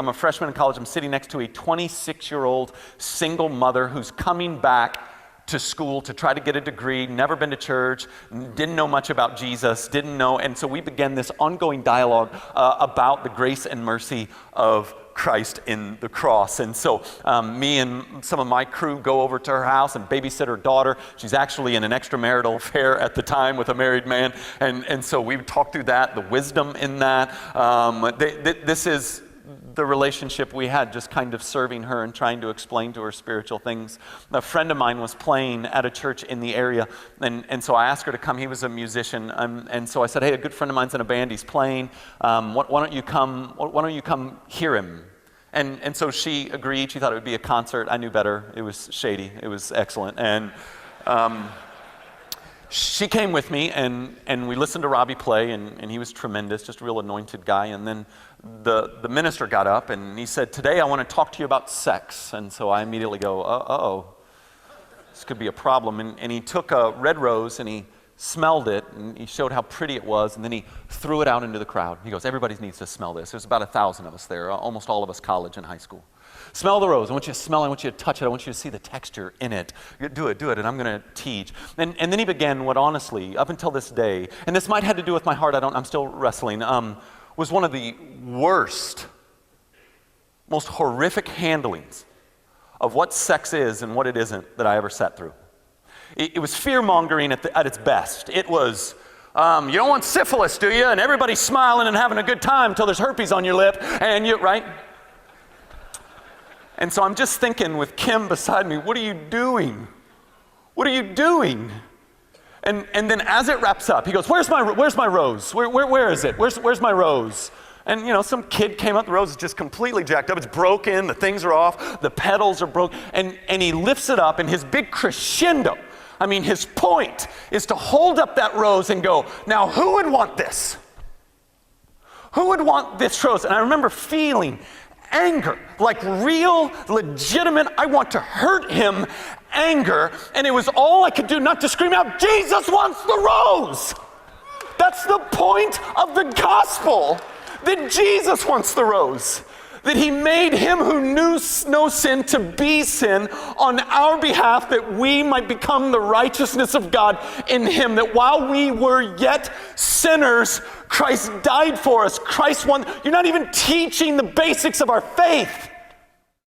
I'm a freshman in college. I'm sitting next to a 26-year-old single mother who's coming back to school to try to get a degree, never been to church, didn't know much about Jesus, didn't know. And so we began this ongoing dialogue about the grace and mercy of Christ in the cross. And so me and some of my crew go over to her house and babysit her daughter. She's actually in an extramarital affair at the time with a married man. And so we talk through that, the wisdom in that. This is the relationship we had, just kind of serving her and trying to explain to her spiritual things. A friend of mine was playing at a church in the area, and so I asked her to come. He was a musician, and so I said, hey, a good friend of mine's in a band, he's playing. Why don't you come hear him? And so she agreed. She thought it would be a concert. I knew better. It was shady. It was excellent. And she came with me, and we listened to Robbie play, and he was tremendous, just a real anointed guy. And then the minister got up, and he said, today I want to talk to you about sex. And so I immediately go, uh-oh, this could be a problem. And he took a red rose, and he smelled it, and he showed how pretty it was, and then he threw it out into the crowd. He goes, everybody needs to smell this. There's about 1,000 of us there, almost all of us college and high school. Smell the rose. I want you to smell it. I want you to touch it. I want you to see the texture in it. Do it, and I'm going to teach. And then he began what honestly, up until this day, and this might have to do with my heart, I'm still wrestling, was one of the worst, most horrific handlings of what sex is and what it isn't that I ever sat through. It was fear-mongering at its best. It was, you don't want syphilis, do you? And everybody's smiling and having a good time until there's herpes on your lip, and right? And so I'm just thinking with Kim beside me, what are you doing? What are you doing? And then as it wraps up, he goes, where's my rose? Where is it? Where's my rose? And some kid came up, the rose is just completely jacked up. It's broken, the things are off, the petals are broken. And he lifts it up, and his big crescendo, his point is to hold up that rose and go, now who would want this? Who would want this rose? And I remember feeling anger, like real, legitimate, I want to hurt him anger. And it was all I could do not to scream out, Jesus wants the rose. That's the point of the gospel, that Jesus wants the rose. That he made him who knew no sin to be sin on our behalf, that we might become the righteousness of God in him. That while we were yet sinners, Christ died for us. Christ won. You're not even teaching the basics of our faith.